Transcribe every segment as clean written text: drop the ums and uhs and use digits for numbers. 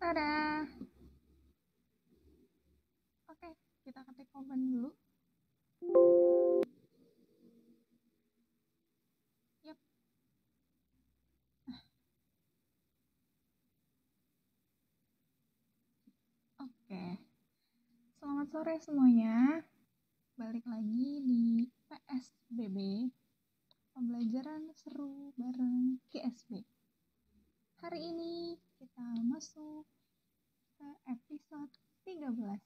Tada! Oke, kita ketik komen dulu. Yap. Oke. Selamat sore semuanya. Balik lagi di PSBB. Pembelajaran seru bareng GSB. Hari ini kita masuk ke episode 13.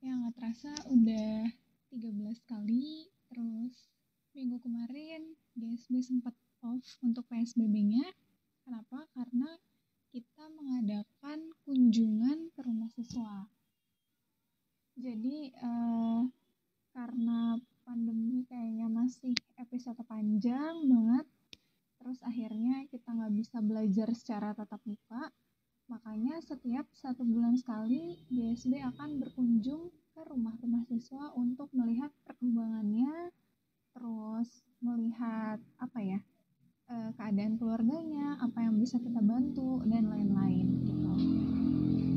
Yang gak terasa udah 13 kali. Terus minggu kemarin GSB sempat off untuk PSBB-nya. Kenapa? Karena kita mengadakan kunjungan ke rumah siswa. Jadi karena pandemi kayaknya masih episode panjang banget, terus akhirnya kita nggak bisa belajar secara tatap muka, makanya setiap 1 bulan sekali GSB akan berkunjung ke rumah-rumah siswa untuk melihat perkembangannya, terus melihat keadaan keluarganya, apa yang bisa kita bantu, dan lain-lain gitu.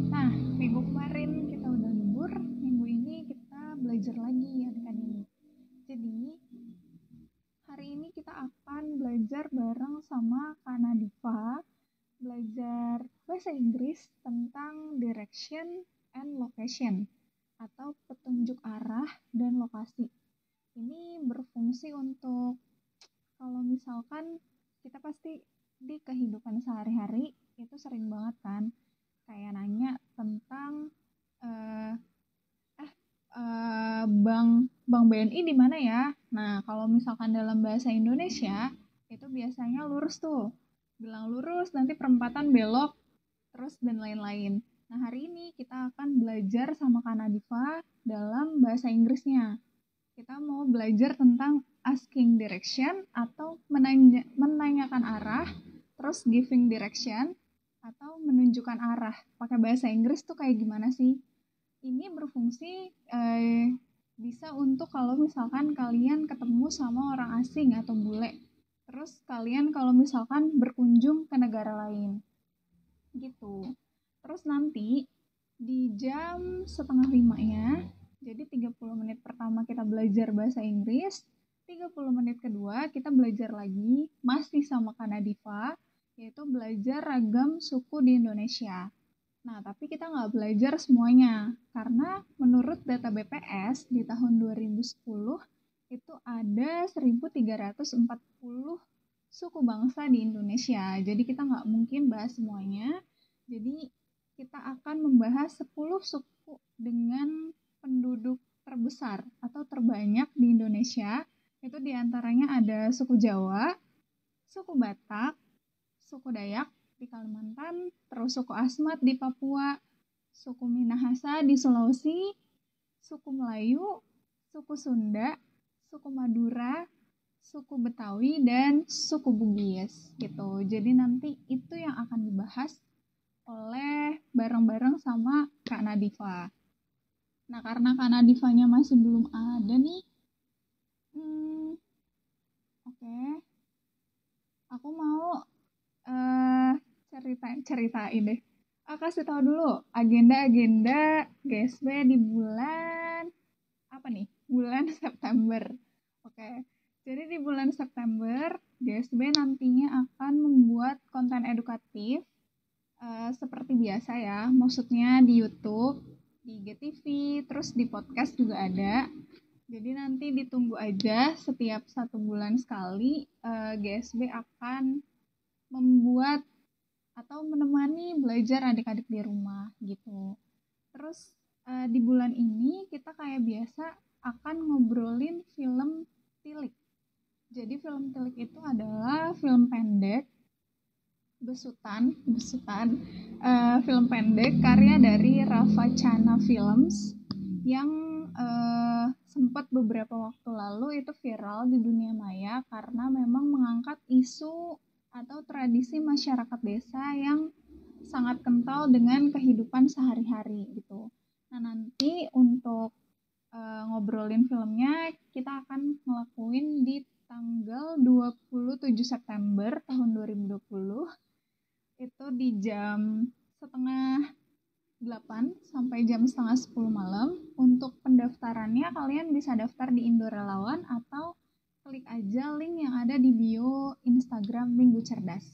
Nah, minggu kemarin kita udah libur, minggu ini kita belajar lagi adik-adik. Jadi, hari ini kita akan belajar bareng sama Kak Nadifa, belajar bahasa Inggris tentang direction and location, atau petunjuk arah dan lokasi. Ini berfungsi untuk kalau misalkan kita pasti di kehidupan sehari-hari itu sering banget kan kayak nanya tentang bank BNI di mana ya? Nah, kalau misalkan dalam bahasa Indonesia itu biasanya lurus tuh. Bilang lurus nanti perempatan belok terus dan lain-lain. Nah, hari ini kita akan belajar sama Kak Nadifa dalam bahasa Inggrisnya. Kita mau belajar tentang asking direction atau menanyakan arah, terus giving direction atau menunjukkan arah. Pakai bahasa Inggris tuh kayak gimana sih? Ini berfungsi bisa untuk kalau misalkan kalian ketemu sama orang asing atau bule. Terus kalian kalau misalkan berkunjung ke negara lain. Gitu. Terus nanti di jam 4:30-nya, jadi 30 menit pertama kita belajar bahasa Inggris, 30 menit kedua kita belajar lagi, masih sama Kak Nadifa, yaitu belajar ragam suku di Indonesia. Nah, tapi kita nggak belajar semuanya, karena menurut data BPS di tahun 2010, itu ada 1.340 suku bangsa di Indonesia. Jadi kita nggak mungkin bahas semuanya. Jadi kita akan membahas 10 suku dengan penduduk terbesar atau terbanyak di Indonesia. Itu diantaranya ada suku Jawa, suku Batak, suku Dayak di Kalimantan, terus suku Asmat di Papua, suku Minahasa di Sulawesi, suku Melayu, suku Sunda, suku Madura, suku Betawi, dan suku Bugis gitu. Jadi nanti itu yang akan dibahas oleh bareng-bareng sama Kak Nadifa. Nah, karena Kak Nadifanya masih belum ada nih, oke. Aku mau ceritain deh. Kasih tahu dulu agenda GSB di bulan apa nih? Bulan September. Oke. Jadi di bulan September GSB nantinya akan membuat konten edukatif seperti biasa ya. Maksudnya di YouTube, di IGTV, terus di podcast juga ada. Jadi nanti ditunggu aja setiap 1 bulan sekali GSB akan membuat atau menemani belajar adik-adik di rumah gitu. Terus di bulan ini kita kayak biasa akan ngobrolin film Tilik. Jadi film Tilik itu adalah film pendek besutan film pendek karya dari Rafa Chana Films yang sempat beberapa waktu lalu itu viral di dunia maya karena memang mengangkat isu atau tradisi masyarakat desa yang sangat kental dengan kehidupan sehari-hari gitu. Nah, nanti untuk ngobrolin filmnya kita akan ngelakuin di tanggal 27 September tahun 2020. itu di jam setengah 8 sampai jam setengah 10 malam. Untuk pendaftarannya kalian bisa daftar di Indo Relawan atau klik aja link yang ada di bio Instagram Minggu Cerdas.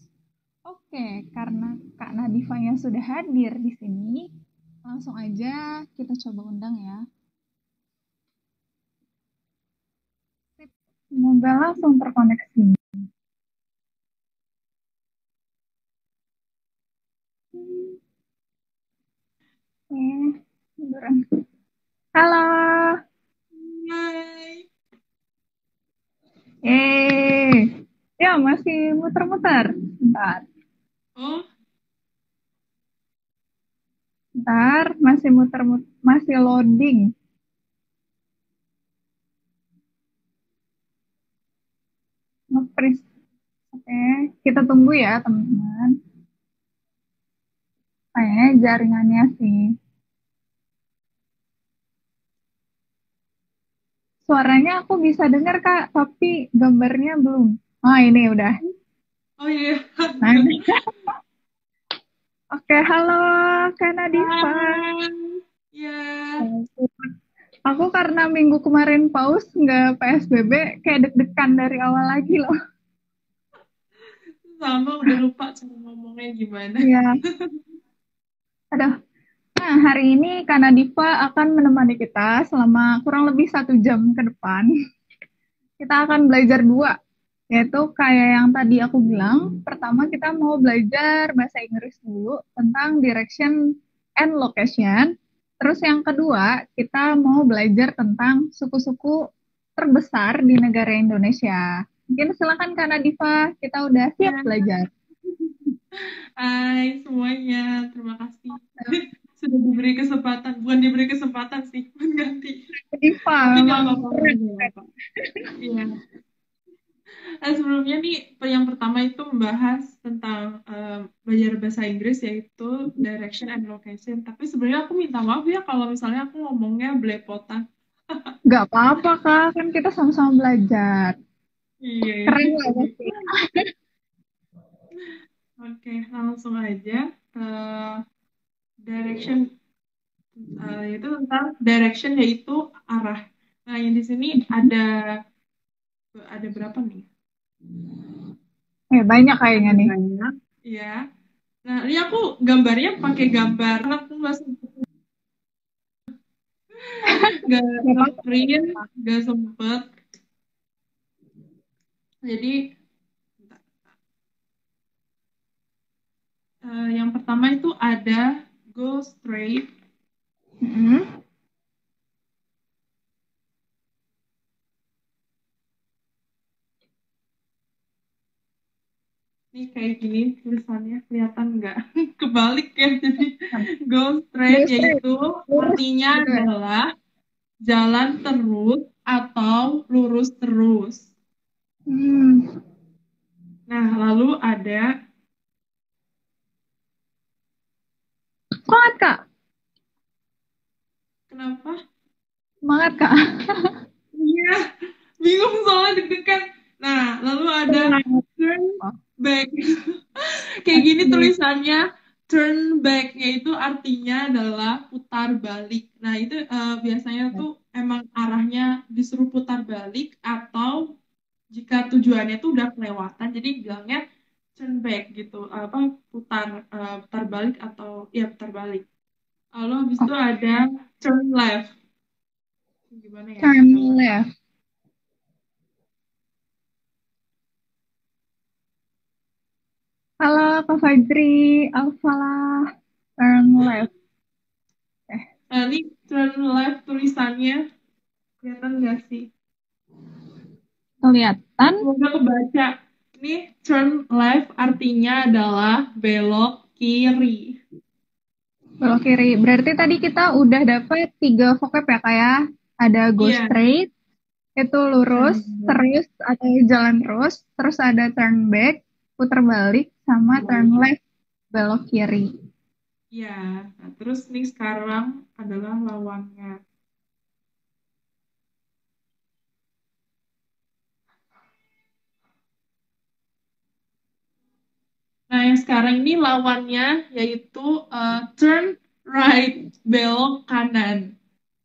Oke, karena Kak Nadifanya sudah hadir di sini, langsung aja kita coba undang ya. Semoga langsung terkoneksi. Beneran. Halo. Hai. Ya masih muter-muter. Bentar, Oh, bentar, masih muter-muter, masih loading. Nge-freeze. Oke, kita tunggu ya teman-teman. Kayaknya jaringannya sih. Suaranya aku bisa dengar Kak, tapi gambarnya belum. Oh ini udah. oh iya. Nah, ini. Oke, halo Kak Nadifa. Hai. Ya, Aku karena minggu kemarin paus nggak PSBB, kayak deg-degan dari awal lagi loh. sama udah lupa cara ngomongnya gimana. Iya, aduh. Nah, hari ini Kak Nadifa akan menemani kita selama kurang lebih 1 jam ke depan. Kita akan belajar dua, yaitu kayak yang tadi aku bilang. Pertama, kita mau belajar bahasa Inggris dulu tentang direction and location. Terus yang kedua, kita mau belajar tentang suku-suku terbesar di negara Indonesia. Mungkin silakan Kak Nadifa, kita udah siap Ya. belajar. Hai semuanya, terima kasih sudah diberi kesempatan. Bukan diberi kesempatan sih, mengganti. Nadifa, Tapi nggak memang apa-apa, keren. nggak apa-apa. Iya. Sebelumnya nih, yang pertama itu membahas tentang belajar bahasa Inggris yaitu direction and location. Tapi sebenarnya aku minta maaf ya kalau misalnya aku ngomongnya belepotan. Gak apa-apa Kak, kan kita sama-sama belajar. Iya, ya. Keren lah Jadi, pasti. oke, langsung aja. Eh, direction itu tentang direction yaitu arah. Nah, yang di sini ada berapa nih? Banyak kayaknya Ada nih. banyak, ya. Nah, ini aku gambarnya pakai gambar. Karena aku nggak Gak apa-apa. nge-print, nggak sempet. Jadi, bentar. Yang pertama itu ada go straight. Mm-hmm. Ini kayak gini tulisannya, kelihatan nggak? Kebalik ya. Jadi go straight Go straight, yaitu lurus artinya gitu ya. adalah jalan terus atau lurus terus. Hmm. Nah, lalu ada Semangat Kak, kenapa? semangat Kak. Iya, bingung soalnya deg-degan. Nah, lalu ada Tenang. turn Oh, back. Kayak gini asli. tulisannya turn back, yaitu artinya adalah putar balik. Nah, itu biasanya tuh emang arahnya disuruh putar balik atau jika tujuannya tuh udah kelewatan, jadi bilangnya turn back gitu. Apa putar balik atau ya putar balik. Lalu habis Oh, itu ada turn left. Gimana ya? turn left. Halo Kak Fajri, Alfalah, turn left. Ini turn left tulisannya kelihatan nggak sih? Kelihatan Semoga kebaca. Ini turn left artinya adalah belok kiri. belok kiri. Berarti tadi kita udah dapat 3 vocab ya Kak ya. Ada go Iya, straight, itu lurus, turn left. terus atau jalan terus ada turn back, putar balik, sama turn left, belok kiri. Ya, nah, terus nih sekarang adalah lawannya. Nah, yang sekarang ini lawannya yaitu turn right, belok kanan.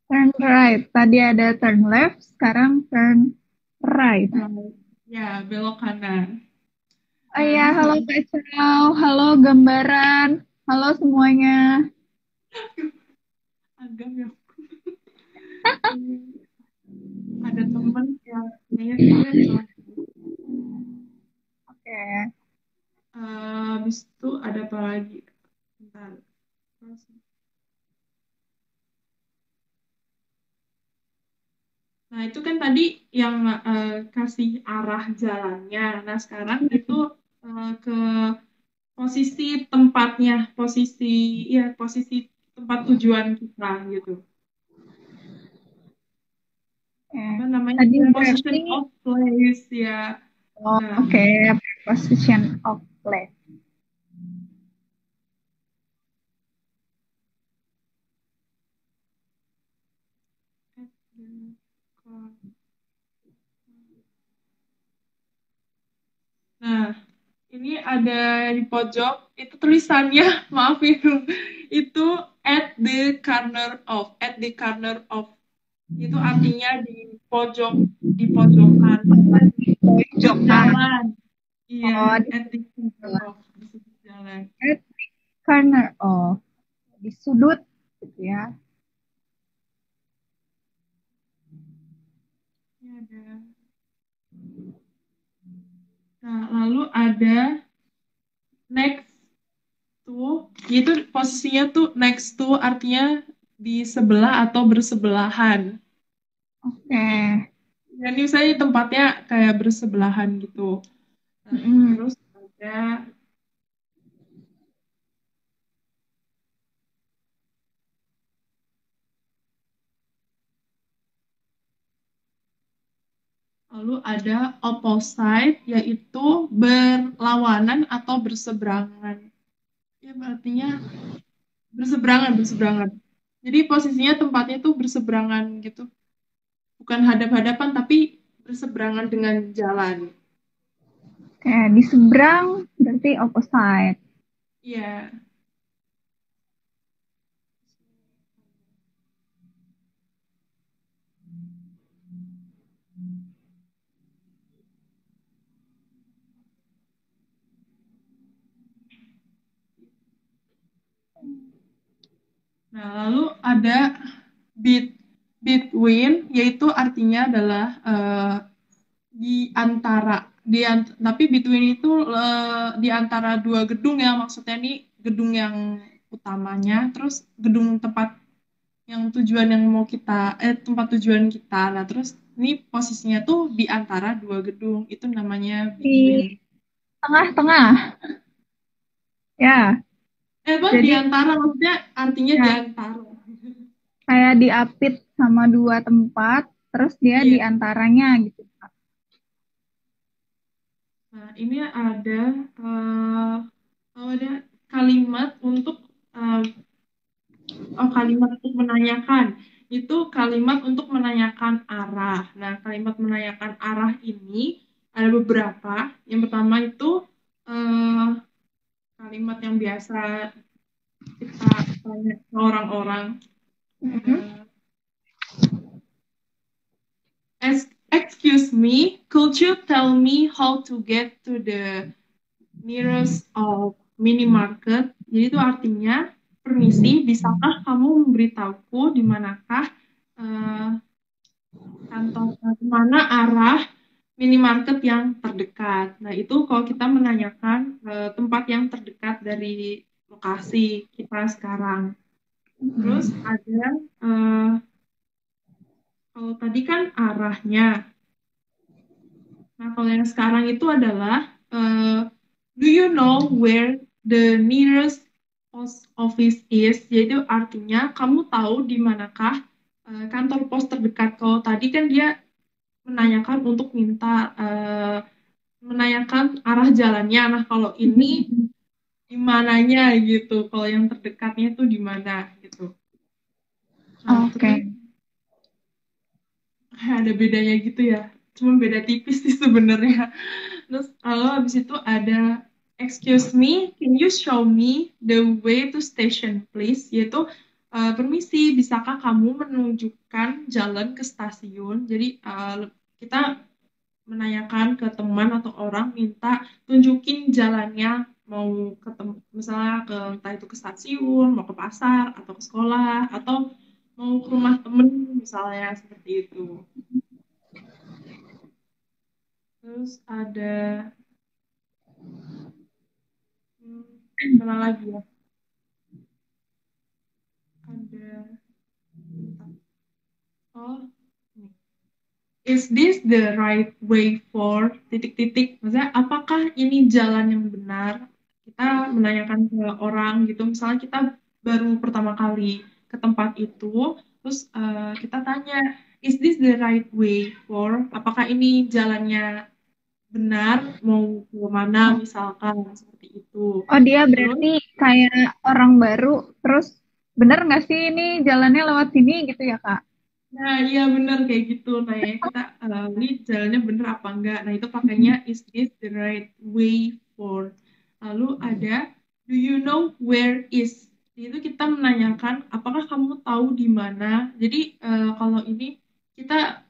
Turn right. Tadi ada turn left, sekarang turn right. Right. Ya, belok kanan. Oh Nah, iya, halo Kak Celau, halo gambaran, halo semuanya. agak ya. Ada temen yang kayaknya dia salah. Oke. Habis itu ada apa lagi? Bentar. Nah, itu kan tadi yang kasih arah jalannya. Nah, sekarang itu ke posisi tempatnya, posisi tempat tujuan kita gitu. Apa namanya? Tadi Position berarti, of place ya. oh, Nah, oke, position of place. nah, ini ada di pojok, itu tulisannya, maafin, itu at the corner of, itu artinya di pojokan, di sudut Pojokan. jalan, iya, Oh, di at the corner of, di sudut jalan. at corner. Oh, di sudut gitu ya. Ini ada. Nah, lalu ada next to, itu posisinya tuh next to artinya di sebelah atau bersebelahan. Oke. Dan misalnya tempatnya kayak bersebelahan gitu. Nah, Mm-mm. terus ada lalu ada opposite yaitu berlawanan atau berseberangan. Ya artinya berseberangan. Jadi posisinya tempatnya tuh berseberangan gitu. Bukan hadap-hadapan tapi berseberangan dengan jalan. Oke, di seberang berarti opposite. Iya. Nah, lalu ada between yaitu artinya adalah di antara tapi between itu di antara dua gedung ya, maksudnya ini gedung yang utamanya terus gedung tempat yang tujuan yang mau kita tempat tujuan kita, nah terus ini posisinya tuh di antara dua gedung itu namanya between. Di tengah-tengah. Ya, Di jadi antara maksudnya artinya di ya, antara. kayak diapit sama dua tempat, terus dia di Iya. antaranya gitu. Nah, ini ada kalimat untuk eh, kalimat untuk menanyakan. Itu kalimat untuk menanyakan arah. Nah, kalimat menanyakan arah ini ada beberapa. Yang pertama itu eh, kalimat yang biasa kita tanya ke orang-orang. Mhm. Excuse me, could you tell me how to get to the nearest of minimarket? Jadi itu artinya, permisi, bisakah kamu memberitahuku di manakah di mana arah minimarket yang terdekat? Nah, itu kalau kita menanyakan tempat yang terdekat dari lokasi kita sekarang. Terus ada kalau tadi kan arahnya. Nah, kalau yang sekarang itu adalah do you know where the nearest post office is? Jadi artinya kamu tahu di manakah kantor pos terdekat. Kalau tadi kan dia menanyakan untuk menanyakan arah jalannya. Nah, kalau ini di mananya gitu. Kalau yang terdekatnya itu di mana gitu. Nah, Oke. terus ada bedanya gitu ya. Cuma beda tipis sih sebenarnya. Terus lalu habis itu ada excuse me, can you show me the way to station, please? Yaitu, permisi, bisakah kamu menunjukkan jalan ke stasiun? Jadi, kita menanyakan ke teman atau orang, minta tunjukin jalannya, mau ke misalnya ke entah itu ke stasiun, mau ke pasar, atau ke sekolah, atau mau ke rumah temen, misalnya seperti itu. Terus ada mana lagi ya? Ada oh ini. Is this the right way for titik-titik? Maksudnya apakah ini jalan yang benar? Kita menanyakan ke orang gitu. Misalnya kita baru pertama kali ke tempat itu, terus kita tanya, is this the right way for? Apakah ini jalannya benar? Mau ke mana misalkan seperti itu. Oh, dia Terus berarti kayak orang baru, terus bener nggak sih ini jalannya lewat sini gitu ya, Kak? nah, iya benar kayak gitu. Nah, ya kita ini jalannya bener apa enggak. Nah, itu pakainya is this the right way for. Lalu ada do you know where is. Itu kita menanyakan apakah kamu tahu di mana. Jadi kalau ini kita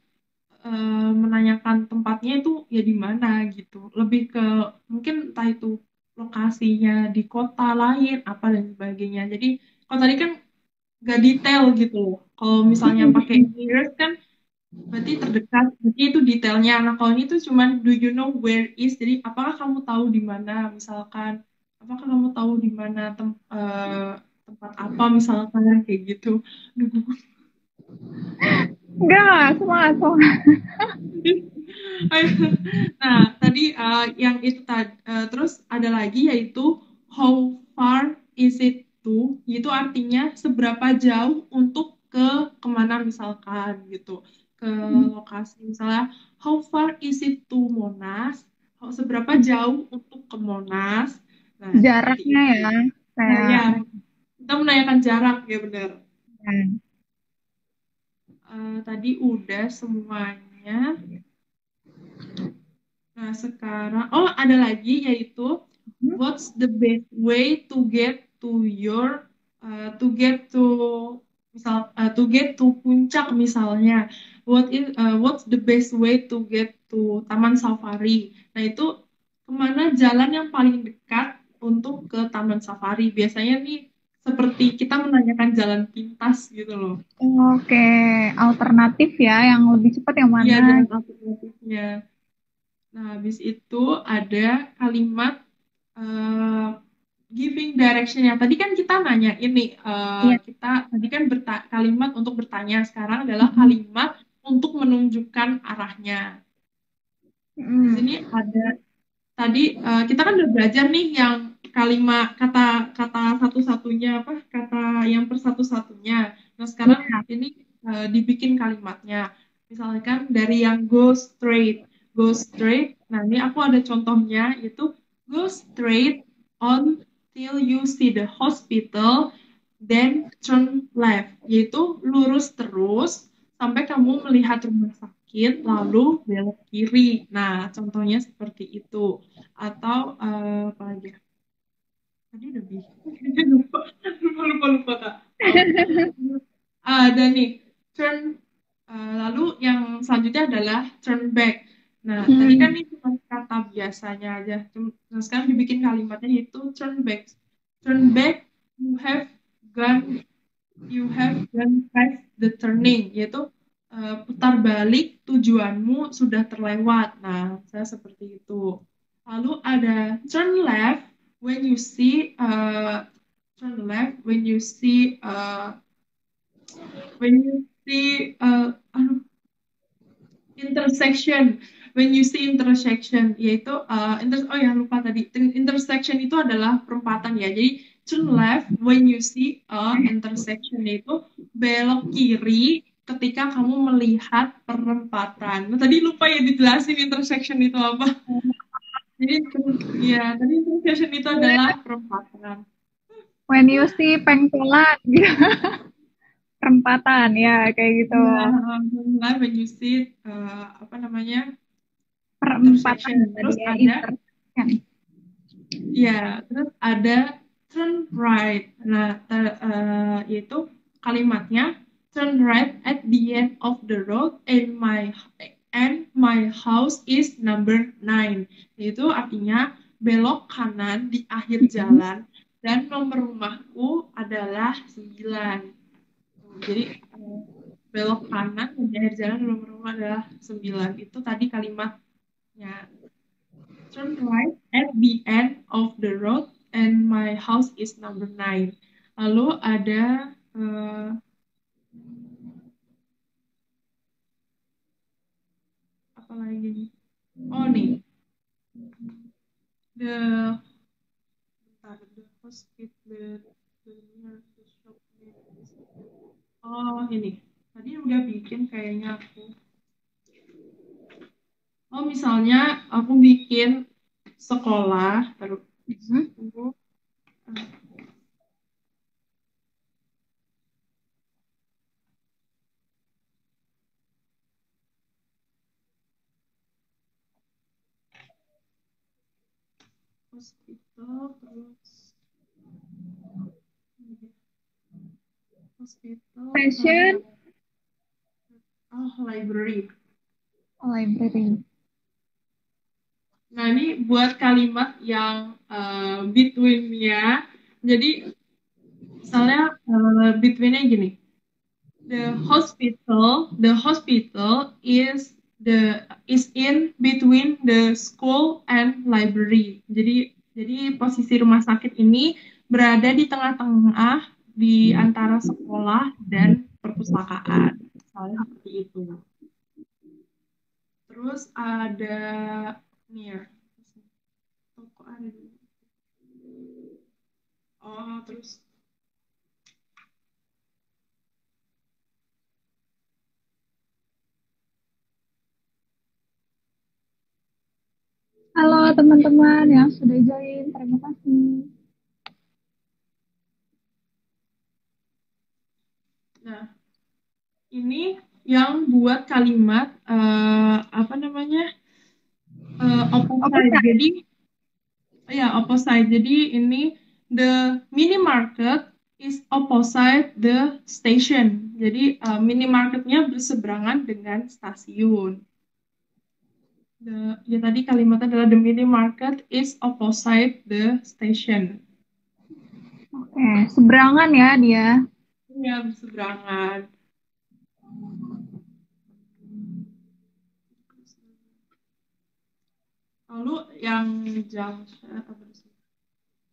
menanyakan tempatnya itu ya di mana gitu. Lebih ke mungkin entah itu lokasinya di kota lain apa dan sebagainya. Jadi kalau tadi kan gak detail gitu. Kalau misalnya pakai nearest kan berarti terdekat, berarti itu detailnya. Nah, kalau ini tuh cuman do you know where is, jadi apakah kamu tahu di mana, misalkan, apakah kamu tahu di mana tempat apa, misalkan, kayak gitu. Aduh, Enggak, semangat, semangat. nah, tadi yang itu tadi, terus ada lagi yaitu how far is it to, itu artinya seberapa jauh untuk ke kemana misalkan gitu, ke lokasi misalnya how far is it to Monas, seberapa jauh untuk ke Monas, nah seperti Jaraknya itu. ya, Nah kayak ya, kita menanyakan jarak ya benar. ya. Tadi udah semuanya. Nah, sekarang, oh ada lagi yaitu what's the best way to get to your to get to to get to puncak misalnya. What's the best way to get to Taman Safari? Nah, itu kemana jalan yang paling dekat untuk ke Taman Safari? Biasanya nih seperti kita menanyakan jalan pintas gitu loh. Oke, alternatif ya, yang lebih cepat yang Iya, mana? jalan alternatifnya. Nah, habis itu ada kalimat eh, giving direction yang tadi kan kita nanya ini Iya. kita tadi kan kalimat untuk bertanya, sekarang adalah kalimat untuk menunjukkan arahnya. Di sini ada tadi kita kan udah belajar nih yang kalimat kata-kata satu-satunya apa kata yang persatu-satunya. Nah, sekarang Iya. ini dibikin kalimatnya. Misalkan dari yang go straight. Go straight. Nah, ini aku ada contohnya yaitu go straight on till you see the hospital, then turn left. Yaitu lurus terus sampai kamu melihat rumah sakit lalu belok kiri. Nah, contohnya seperti itu. Atau apa lagi ya? Tadi udah lupa, lupa Kak. Oh. Ada nih turn lalu yang selanjutnya adalah turn back. Nah, tadi kan Hmm. ini cuma kata biasanya aja. Nah, sekarang dibikin kalimatnya yaitu turn back. Turn back, you have gone you have gone past the turning, yaitu putar balik, tujuanmu sudah terlewat. Nah, saya seperti itu. Lalu ada turn left when you see turn left when you see intersection, when you see intersection, yaitu oh ya lupa tadi, intersection itu adalah perempatan ya. Jadi turn left when you see a intersection, yaitu belok kiri ketika kamu melihat perempatan. Nah, tadi lupa ya dijelasin intersection itu apa. Jadi ya tadi intersection itu adalah perempatan. When you see pengkolan gitu. Perempatan ya kayak gitu. Ya, live when you see apa namanya Perempatan intersection. tadi Terus ya, ada intersection. Ya, terus ada turn right. Nah, yaitu kalimatnya turn right at the end of the road and my house is number 9. Itu artinya belok kanan di akhir Mm-mm. jalan dan nomor rumahku adalah 9. Jadi belok kanan dan di akhir jalan nomor rumah adalah 9. Itu tadi kalimatnya. Turn right at the end of the road and my house is number 9. Lalu ada apa lagi nih? Oh nih, the the hospital, the nurse shop is. Oh ini, tadi udah bikin kayaknya aku. Oh misalnya aku bikin sekolah, terus Mm-mm. aku hospital, terus hospital, Fashion, library. library. Nah, ini buat kalimat yang between-nya. Jadi, misalnya between-nya gini. The hospital is in between the school and library. Jadi posisi rumah sakit ini berada di tengah-tengah di antara sekolah dan perpustakaan. Misalnya seperti itu. Terus ada near. Toko ada di. Oh, terus Halo teman-teman yang sudah join, terima kasih. nah, ini yang buat kalimat apa namanya? Oke, Opposite. Kak. Jadi ya opposite. Jadi ini the minimarket is opposite the station. Jadi minimarketnya berseberangan dengan stasiun. Ya tadi kalimatnya adalah the minimarket is opposite the station. Oke, seberangan ya dia. Ya berseberangan. Lalu yang junction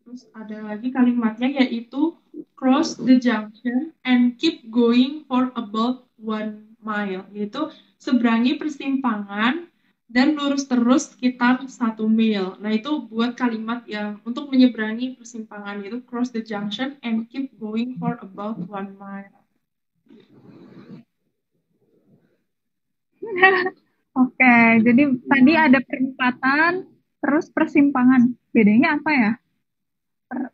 terus ada lagi kalimatnya yaitu cross the junction and keep going for about 1 mile. Yaitu seberangi persimpangan dan lurus terus sekitar 1 mil. Nah itu buat kalimat yang untuk menyeberangi persimpangan yaitu cross the junction and keep going for about 1 mile. Oke, jadi tadi ada perempatan, terus persimpangan. Bedanya apa ya?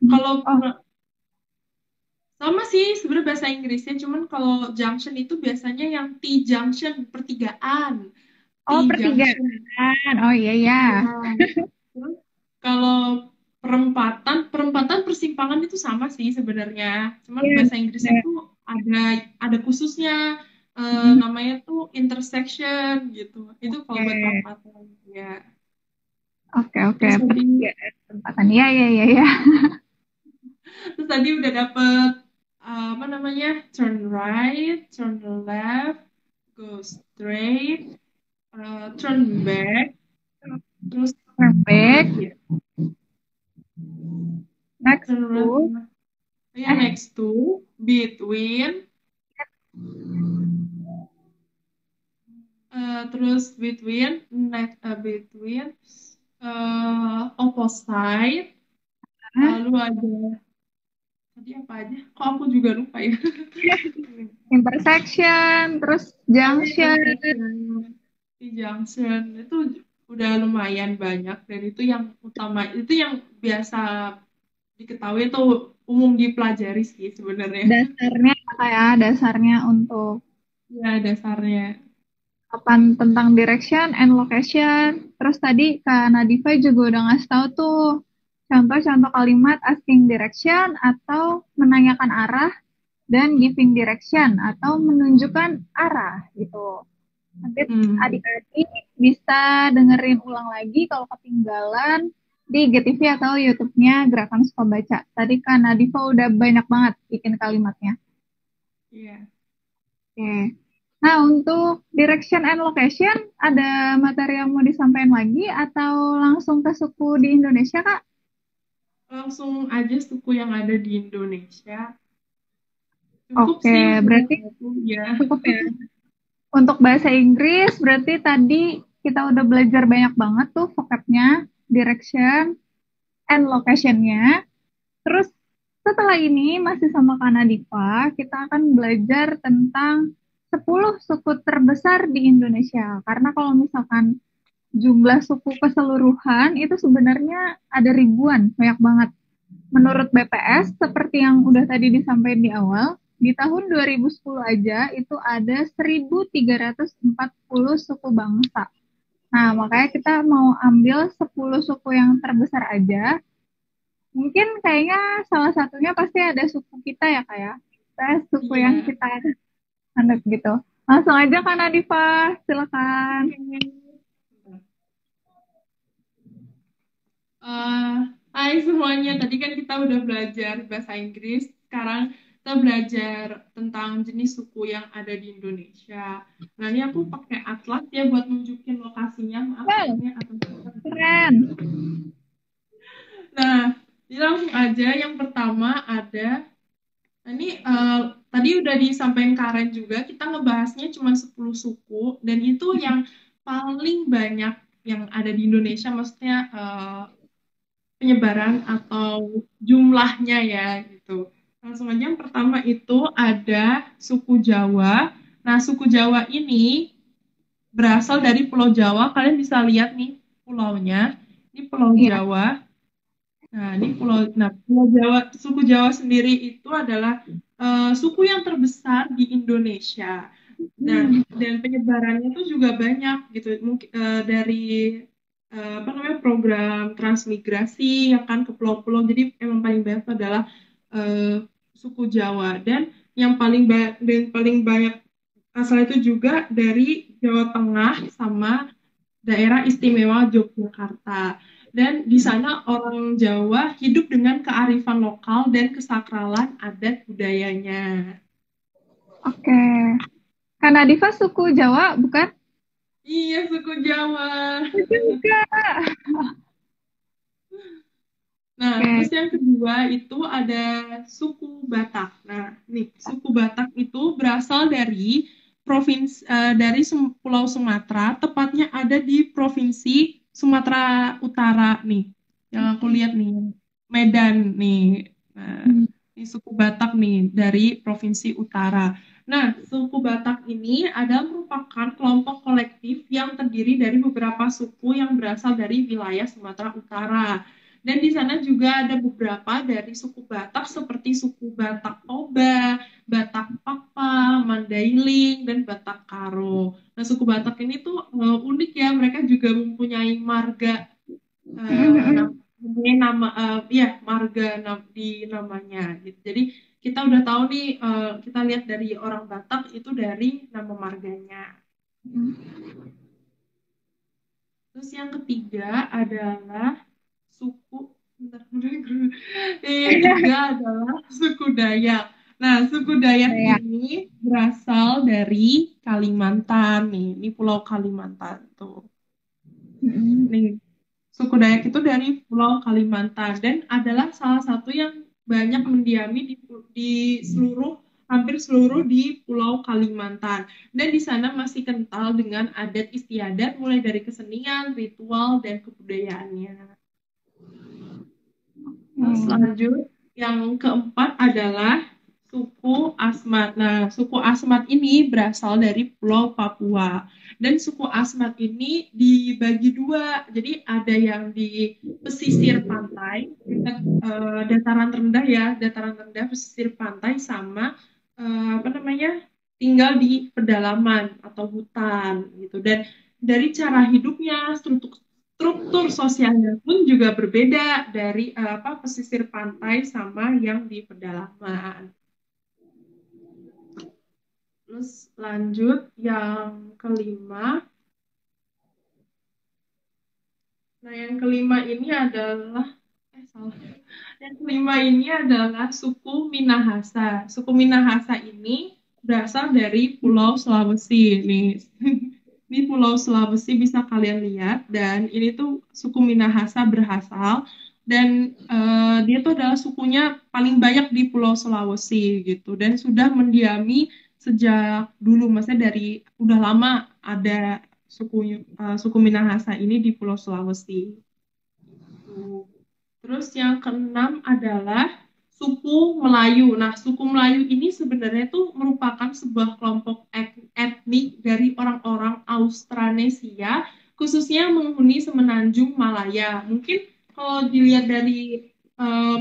Kalau Oh, sama sih sebenarnya bahasa Inggrisnya, cuman kalau junction itu biasanya yang T junction, pertigaan. T oh junction. pertigaan. Oh iya ya. Ya. Terus kalau perempatan persimpangan itu sama sih sebenarnya. Cuman Iya. bahasa Inggrisnya Iya. tuh ada khususnya Mhm. namanya tuh intersection gitu. Itu kalau Oke, buat perempatan ya. oke. Terus tadi Pertigaan, perempatan. Iya, iya, iya, iya. terus tadi udah dapet apa namanya? Turn right, turn left, go straight, turn back, terus apa Back, lagi ya? next Turn left, to, ya eh, next to, between, terus between, opposite, eh, lalu ada tadi apa aja? Kok aku juga lupa ya? intersection, terus Oh, junction. intersection, di junction itu udah lumayan banyak dan itu yang utama, itu yang biasa diketahui itu umum dipelajari sih sebenarnya. Dasarnya apa ya? Dasarnya untuk Ya dasarnya. papan tentang direction and location. Terus tadi Kak Nadifa juga udah ngasih tahu tuh contoh-contoh kalimat asking direction atau menanyakan arah, dan giving direction atau menunjukkan arah gitu. Nanti adik-adik bisa dengerin ulang lagi kalau ketinggalan di GTV atau YouTube-nya Gerakan Suka Baca. Tadi kan Nadifa udah banyak banget bikin kalimatnya. Iya. Oke. Nah, untuk direction and location, ada materi yang mau disampaikan lagi atau langsung ke suku di Indonesia, Kak? Langsung aja suku yang ada di Indonesia. Cukup Oke, sih. berarti Ya. cukup ya. Untuk bahasa Inggris, berarti tadi kita udah belajar banyak banget tuh vocabnya, direction, and location-nya. Terus setelah ini masih sama Kak Nadifa, kita akan belajar tentang 10 suku terbesar di Indonesia. Karena kalau misalkan jumlah suku keseluruhan itu sebenarnya ada ribuan, banyak banget. Menurut BPS, seperti yang udah tadi disampaikan di awal, di tahun 2010 aja itu ada 1.340 suku bangsa. Nah, makanya kita mau ambil 10 suku yang terbesar aja. Mungkin kayaknya salah satunya pasti ada suku kita ya, Kak ya. Kita suku yang kita anut gitu. Langsung aja Kak Nadifa, silakan. Hai semuanya, tadi kan kita udah belajar bahasa Inggris, sekarang kita belajar tentang jenis suku yang ada di Indonesia. Nah, ini aku pakai atlas ya buat nunjukin lokasinya, maaf ini atlas. Keren. Nah, ini langsung aja, yang pertama ada, ini tadi udah disampaikan Karen juga, kita ngebahasnya cuma 10 suku, dan itu yang paling banyak yang ada di Indonesia, maksudnya penyebaran atau jumlahnya ya gitu. Langsung aja yang pertama itu ada suku Jawa. Nah, suku Jawa ini berasal dari Pulau Jawa. Kalian bisa lihat nih pulaunya. Ini Pulau Jawa. Nah, ini Pulau Jawa, suku Jawa sendiri itu adalah suku yang terbesar di Indonesia. Nah, dan penyebarannya itu juga banyak gitu. Mungkin dari program transmigrasi ya kan ke pulau-pulau. Jadi emang paling banyak adalah suku Jawa, dan yang paling banyak asal itu juga dari Jawa Tengah sama daerah istimewa Yogyakarta. Dan di sana orang Jawa hidup dengan kearifan lokal dan kesakralan adat budayanya. Oke. Kak Nadifa suku Jawa, bukan? Iya, suku Jawa. Juga. Nah, terus yang kedua itu ada suku Batak. Nah, nih, suku Batak itu berasal dari Pulau Sumatera, tepatnya ada di Provinsi Sumatera Utara nih. Yang aku lihat nih, Medan nih. Nah, ini suku Batak nih dari Provinsi Utara. Nah, suku Batak ini merupakan kelompok kolektif yang terdiri dari beberapa suku yang berasal dari wilayah Sumatera Utara. Dan di sana juga ada beberapa dari suku Batak seperti suku Batak Toba, Batak Papa, Mandailing, dan Batak Karo. Nah, suku Batak ini tuh unik ya, mereka juga mempunyai marga, marga di namanya. Gitu. Jadi kita udah tahu nih, kita lihat dari orang Batak itu dari nama marganya. Terus yang ketiga adalah suku juga adalah suku Dayak. Nah, suku Dayak ini berasal dari Kalimantan nih. Ini Pulau Kalimantan tuh. Nih, suku Dayak itu dari Pulau Kalimantan dan adalah salah satu yang banyak mendiami di hampir seluruh di Pulau Kalimantan. Dan di sana masih kental dengan adat istiadat mulai dari kesenian, ritual, dan kebudayaannya. Selanjutnya yang keempat adalah suku Asmat. Nah, suku Asmat ini berasal dari Pulau Papua. Dan suku Asmat ini dibagi dua. Jadi ada yang di pesisir pantai, dataran rendah pesisir pantai sama tinggal di pedalaman atau hutan gitu. Dan dari cara hidupnya, struktur sosialnya pun juga berbeda dari pesisir pantai sama yang di pedalaman. Terus lanjut yang kelima. Nah, yang kelima ini adalah salah. Yang kelima ini adalah suku Minahasa. Suku Minahasa ini berasal dari Pulau Sulawesi nih. Di Pulau Sulawesi bisa kalian lihat, dan ini tuh suku Minahasa berasal, dan dia tuh adalah sukunya paling banyak di Pulau Sulawesi gitu, dan sudah mendiami sejak dulu, maksudnya dari udah lama ada suku Minahasa ini di Pulau Sulawesi. Gitu. Terus yang keenam adalah suku Melayu. Nah, suku Melayu ini sebenarnya itu merupakan sebuah kelompok etnik dari orang-orang Austronesia, khususnya menghuni semenanjung Malaya. Mungkin kalau dilihat dari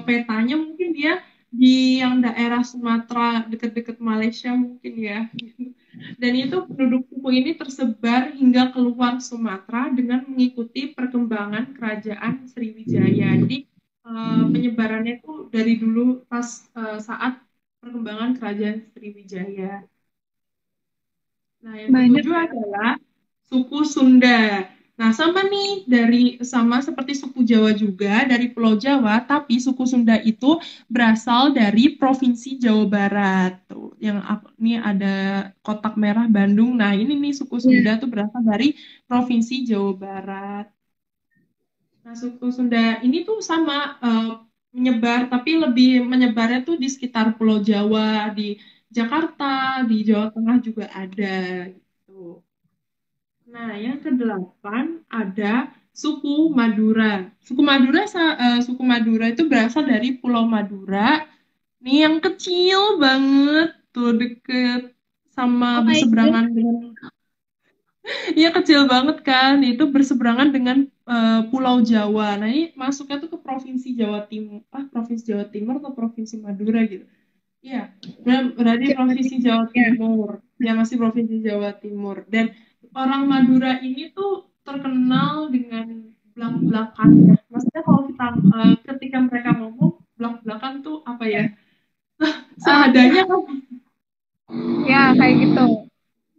petanya, mungkin dia di yang daerah Sumatera, dekat-dekat Malaysia mungkin ya. Dan itu penduduk suku ini tersebar hingga keluar Sumatera dengan mengikuti perkembangan kerajaan Sriwijaya. Jadi penyebarannya itu dari dulu pas saat perkembangan kerajaan Sriwijaya. Nah, yang Banyak ketujuh ya. adalah suku Sunda. Nah, sama seperti suku Jawa juga dari Pulau Jawa, tapi suku Sunda itu berasal dari Provinsi Jawa Barat. Tuh, ini ada kotak merah Bandung. Nah, ini nih suku Sunda tuh berasal dari Provinsi Jawa Barat. Nah, suku Sunda ini tuh sama menyebar, tapi lebih menyebarnya tuh di sekitar Pulau Jawa, di Jakarta, di Jawa Tengah juga ada gitu. Nah, yang kedelapan ada suku Madura. Suku Madura itu berasal dari Pulau Madura. Nih yang kecil banget tuh deket Oh sama my God. berseberangan dengan Iya kecil banget kan, itu berseberangan dengan Pulau Jawa. Nah ini masuknya tuh ke Provinsi Jawa Timur, Provinsi Jawa Timur atau Provinsi Madura gitu. Iya, berarti Jawa Provinsi Jawa Timur ya. Timur, ya masih Provinsi Jawa Timur. Dan orang Madura ini tuh terkenal dengan belak-belakannya. Maksudnya kalau kita ketika mereka ngomong belak-belakan tuh apa ya? Eh, Seadanya kan, ya kayak gitu.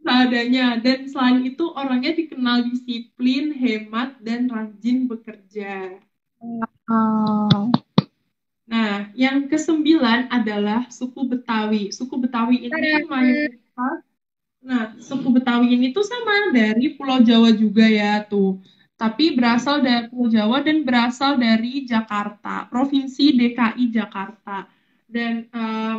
seadanya. Dan selain itu orangnya dikenal disiplin, hemat, dan rajin bekerja. Oh, Nah, yang kesembilan adalah suku Betawi. Suku Betawi ini mayoritas, nah, suku Betawi ini tuh sama dari Pulau Jawa juga ya tuh. Tapi berasal dari Pulau Jawa dan berasal dari Jakarta, Provinsi DKI Jakarta. Dan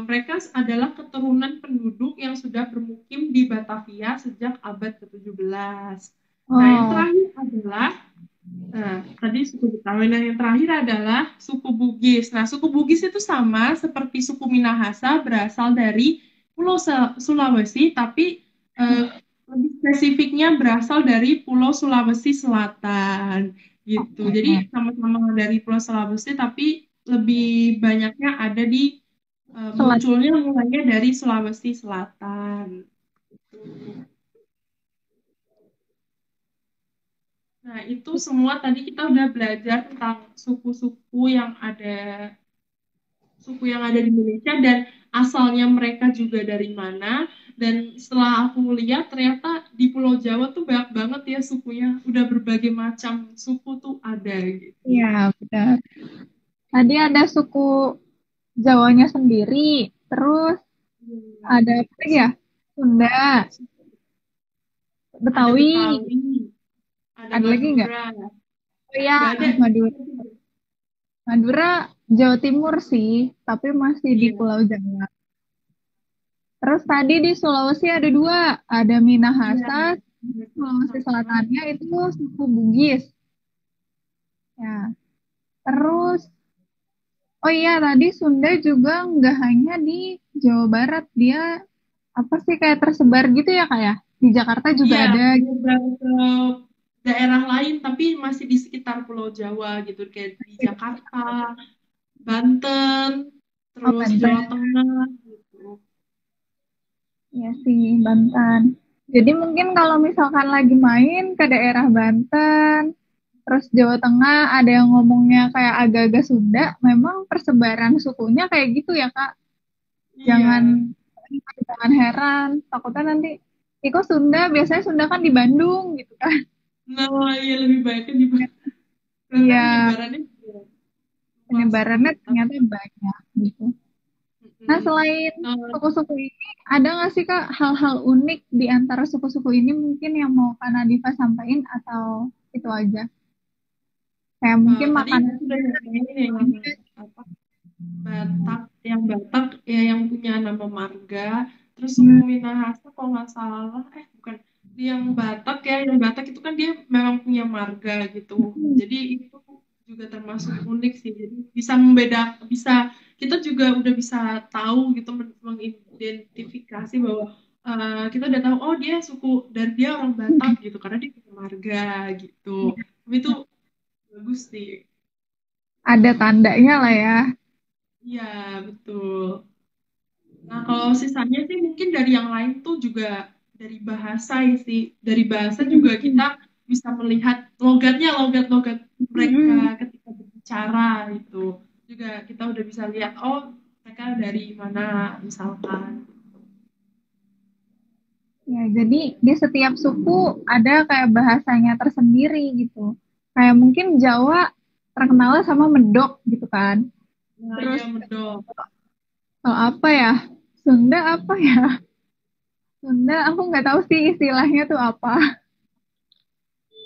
mereka adalah keturunan penduduk yang sudah bermukim di Batavia sejak abad ke-17. Nah, yang oh, terakhir adalah tadi suku Betawi. Nah, yang terakhir adalah suku Bugis. Nah, suku Bugis itu sama seperti suku Minahasa, berasal dari Pulau Sulawesi, tapi lebih spesifiknya berasal dari Pulau Sulawesi Selatan, gitu. oke. Jadi sama-sama dari Pulau Sulawesi, tapi lebih banyaknya ada di Selat. munculnya mulainya dari Sulawesi Selatan. Gitu. Nah, itu semua tadi kita udah belajar tentang suku yang ada di Indonesia dan asalnya mereka juga dari mana. Dan setelah aku lihat ternyata di Pulau Jawa tuh banyak banget ya sukunya. Udah berbagai macam suku tuh ada gitu. Iya, benar. Tadi ada suku Jawanya sendiri, terus Ya. ada apa lagi ya? Sunda, Ada Betawi, Betawi, ada ada lagi nggak? Madura, Oh ya, nggak ada. Madura. Madura, Jawa Timur sih, tapi masih di Iya, Pulau Jawa. Terus tadi di Sulawesi ada dua, ada iya. Minahasa, Sulawesi Sama. Selatannya itu suku Bugis. Ya, terus, oh iya tadi Sunda juga nggak hanya di Jawa Barat, dia apa sih kayak tersebar gitu ya kayak di Jakarta juga Iya, ada. menyebar ke daerah lain tapi masih di sekitar Pulau Jawa gitu, kayak di Jakarta, Banten, Oh terus Jawa Banten, Tengah gitu. ya sih Banten. Jadi mungkin kalau misalkan lagi main ke daerah Banten, Terus Jawa Tengah ada yang ngomongnya kayak agak-agak Sunda. Memang persebaran sukunya kayak gitu ya Kak. Iya. Jangan jangan heran. Takutnya nanti, Iko Sunda, biasanya Sunda kan di Bandung gitu kan. Nah, iya lebih baiknya di ternyata Iya, penyebarannya juga luas penyebarannya sih. Tapi, ternyata banyak gitu. Nah, mm, selain eh, suku-suku ini, ada nggak sih Kak hal-hal unik di antara suku-suku ini mungkin yang mau Kak Nadifa sampaikan atau itu aja? Kayak mungkin tadi makanan. udah nyampain yang apa Batak, ya yang punya nama marga. Terus suku Hmm, Minahasa kalau nggak salah, bukan yang Batak ya, yang Batak itu kan dia memang punya marga gitu. Jadi itu juga termasuk unik sih. Jadi bisa kita juga udah bisa tahu gitu mengidentifikasi bahwa kita udah tahu oh dia suku dan dia orang Batak gitu karena dia punya marga gitu. Tapi itu bagus sih. ada tandanya lah ya. Iya, betul. Nah, kalau sisanya sih mungkin dari yang lain tuh juga dari bahasa ya sih. Dari bahasa juga kita bisa melihat logat-logat mereka Hmm. ketika berbicara itu. Juga kita udah bisa lihat, oh mereka dari mana misalkan. Ya, jadi di setiap suku ada kayak bahasanya tersendiri gitu. Kayak mungkin Jawa terkenal sama medok gitu kan. Nah, iya Terus medok. kalau apa ya? Sunda apa ya? Sunda aku nggak tahu sih istilahnya tuh apa.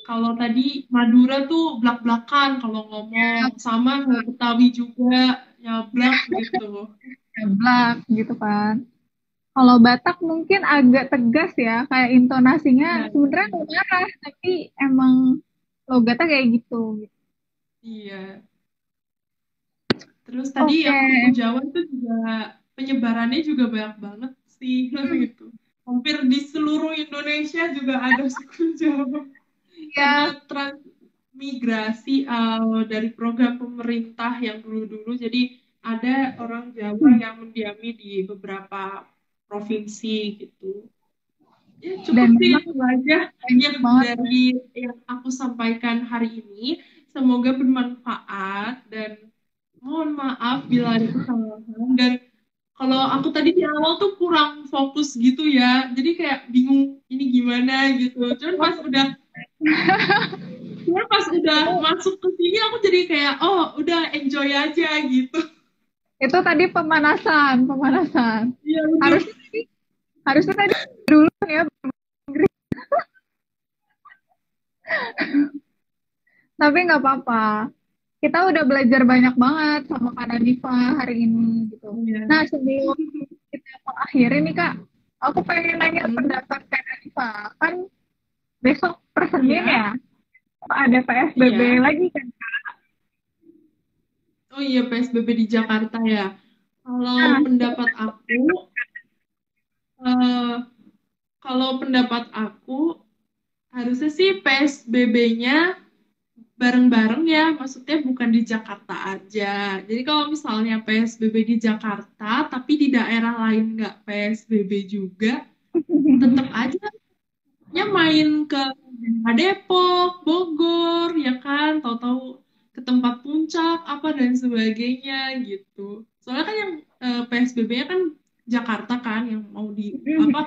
Kalau tadi Madura tuh blak-blakan kalau ngomong. Sama kayak Betawi juga, nyablak gitu. Geblak gitu kan. Kalau Batak mungkin agak tegas ya, kayak intonasinya Iya, sebenarnya nggak marah, tapi emang logatnya kayak gitu. iya. Terus tadi Oke, yang suku Jawa itu juga penyebarannya juga banyak banget sih gitu. Hampir di seluruh Indonesia juga ada suku Jawa karena ya. transmigrasi dari program pemerintah yang dulu-dulu. Jadi ada orang Jawa yang mendiami di beberapa provinsi gitu. Ya cukup Dan sih memang itu aja banyak yang banget. dari yang aku sampaikan hari ini. Semoga bermanfaat dan mohon maaf bila ada kesalahan dan kalau aku tadi di awal tuh kurang fokus gitu ya. Jadi kayak bingung ini gimana gitu. Cuman pas udah masuk ke sini aku jadi kayak oh udah enjoy aja gitu. Itu tadi pemanasan, pemanasan. Iya betul. Harusnya harusnya tadi dulu ya, tapi nggak apa-apa. Kita udah belajar banyak banget sama Kak Nadifa hari ini gitu. Iya. Nah, sebelum kita mengakhiri nih Kak, aku pengen nanya Hmm, pendapat Kak Nadifa. Kan besok per Senin iya, ya, ada PSBB iya. lagi kan. Oh iya PSBB di Jakarta ya. Kalau Nah, pendapat aku, eh, kalau pendapat aku harusnya sih PSBB-nya bareng-bareng ya, maksudnya bukan di Jakarta aja. Jadi kalau misalnya PSBB di Jakarta, tapi di daerah lain nggak PSBB juga, tetap aja ya main ke Depok, Bogor, ya kan, tahu-tahu ke tempat puncak apa dan sebagainya gitu. Soalnya kan yang PSBB-nya kan Jakarta kan yang mau di apa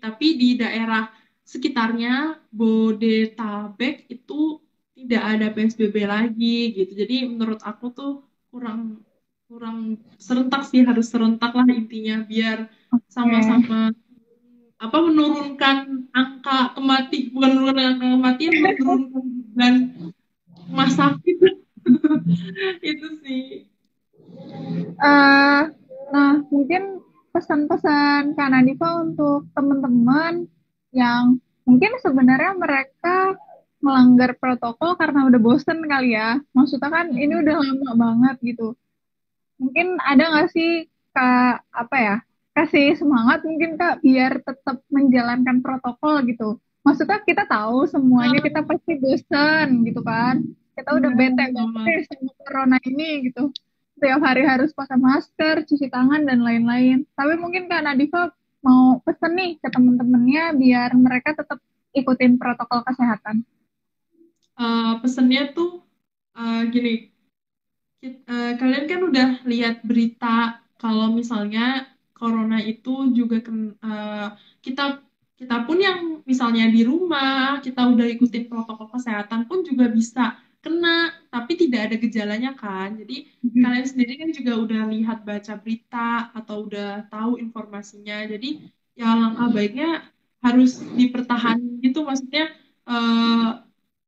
tapi di daerah sekitarnya Bodetabek itu tidak ada PSBB lagi gitu. Jadi menurut aku tuh kurang kurang serentak sih harus serentak lah intinya biar oke. sama-sama menurunkan angka kematian bukan menurunkan angka kematian menurunkan beban rumah sakit itu sih. Eh, nah, mungkin pesan-pesan Kak Nadifa untuk teman-teman yang mungkin sebenarnya mereka melanggar protokol karena udah bosen kali ya. Maksudnya kan ini udah lama banget gitu. Mungkin ada nggak sih Kak, apa ya, kasih semangat mungkin Kak biar tetap menjalankan protokol gitu. Maksudnya kita tahu semuanya Ah, kita pasti bosen gitu kan. Kita udah iya, bete banget sama. deh sama corona ini gitu. Setiap hari harus pakai masker, cuci tangan dan lain-lain. Tapi mungkin Kak Nadifa mau pesen nih ke temen-temennya biar mereka tetap ikutin protokol kesehatan. pesennya tuh gini, kalian kan udah lihat berita kalau misalnya corona itu juga kita kita pun yang misalnya di rumah kita udah ikutin protokol kesehatan pun juga bisa kena, tapi tidak ada gejalanya kan. Jadi kalian sendiri kan juga udah lihat baca berita atau udah tahu informasinya. Jadi ya langkah baiknya harus dipertahankan gitu, maksudnya eh,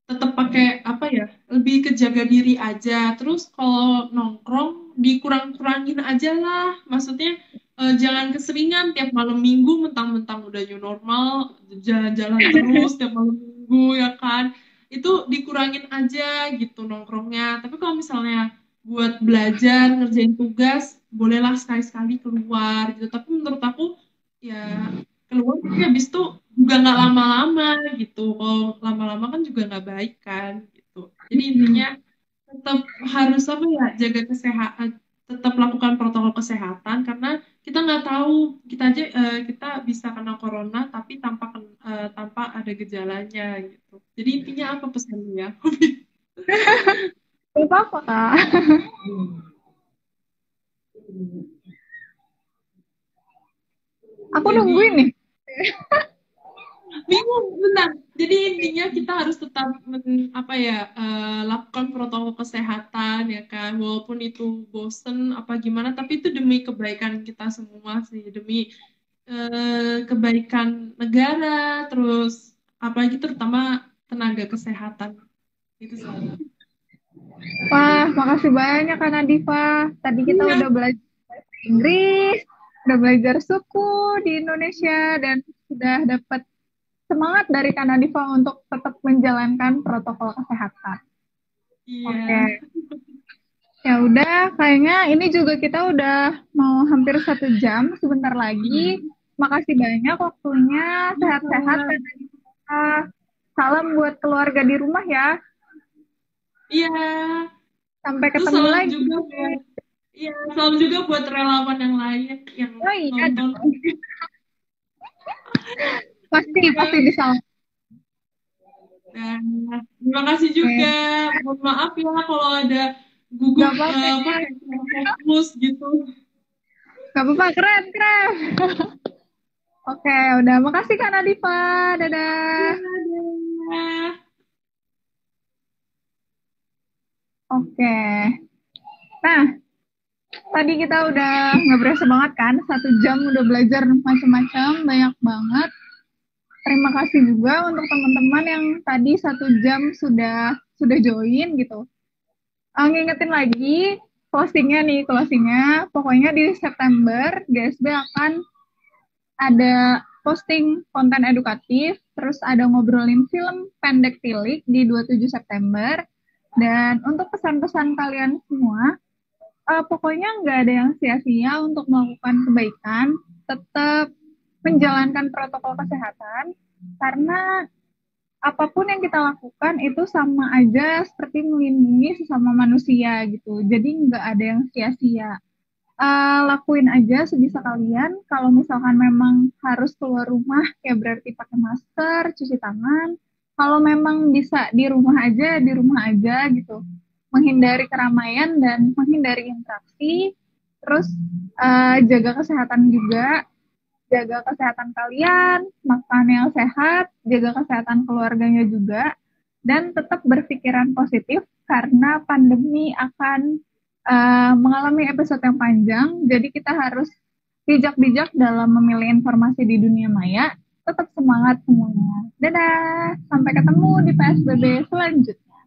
tetap pakai apa ya, lebih ke jaga diri aja. Terus kalau nongkrong dikurang-kurangin aja lah, maksudnya jangan keseringan tiap malam minggu mentang-mentang udah new normal jalan-jalan terus tiap malam minggu ya kan, itu dikurangin aja gitu nongkrongnya. Tapi kalau misalnya buat belajar ngerjain tugas bolehlah sekali-sekali keluar gitu, tapi menurut aku ya keluar tapi habis itu juga nggak lama-lama gitu. Kalau lama-lama kan juga nggak baik kan gitu. Jadi intinya tetap harus apa ya, jaga kesehatan, tetap lakukan protokol kesehatan karena kita nggak tahu, kita aja kita bisa kena corona tapi tanpa ada gejalanya gitu. Jadi intinya apa pesannya? Gak apa-apa, Kak. Aku nungguin Jadi nih. bingung bentar. Jadi intinya kita harus tetap apa ya, lakukan protokol kesehatan ya kan, walaupun itu bosen apa gimana, tapi itu demi kebaikan kita semua sih, demi kebaikan negara, terus apalagi terutama tenaga kesehatan itu sih. Wah, makasih banyak Kak Nadifa. Tadi kita Iya, udah belajar Inggris, udah belajar suku di Indonesia, dan sudah dapat semangat dari Kak Nadifa untuk tetap menjalankan protokol kesehatan. Oke, iya. ya udah, kayaknya ini juga kita udah mau hampir 1 jam, sebentar lagi. Makasih banyak waktunya, sehat-sehat Kak Iya. Nadifa. Salam buat keluarga di rumah ya. Iya. Sampai Terus ketemu salam lagi. juga buat, iya, salam juga buat relawan yang lain yang Oh iya nonton. dong, pasti Iya. bisa. Dan terima kasih juga. Oke, Mohon maaf ya kalau ada gugup gak apa-apa, apa fokus gitu. gak apa-apa, keren, keren. Oke, udah. Makasih Kak Nadifa. Dadah. Iya, dadah. Oke. Nah, tadi kita udah nggak berasa banget kan? 1 jam udah belajar macam-macam, banyak banget. Terima kasih juga untuk teman-teman yang tadi 1 jam sudah join gitu. Ngingetin lagi closingnya nih, closingnya. Pokoknya di September GSB akan ada posting konten edukatif, terus ada ngobrolin film pendek tilik di 27 September. Dan untuk pesan-pesan kalian semua, pokoknya nggak ada yang sia-sia untuk melakukan kebaikan, tetap menjalankan protokol kesehatan, karena apapun yang kita lakukan itu sama aja seperti melindungi sesama manusia gitu. Jadi nggak ada yang sia-sia. Lakuin aja sebisa kalian. Kalau misalkan memang harus keluar rumah, ya berarti pakai masker, cuci tangan. Kalau memang bisa di rumah aja gitu. Menghindari keramaian dan menghindari interaksi. Terus jaga kesehatan juga, jaga kesehatan kalian, makan yang sehat, jaga kesehatan keluarganya juga, dan tetap berpikiran positif karena pandemi akan mengalami episode yang panjang, jadi kita harus bijak-bijak dalam memilih informasi di dunia maya. Tetap semangat semuanya. Dadah, sampai ketemu di PSBB selanjutnya.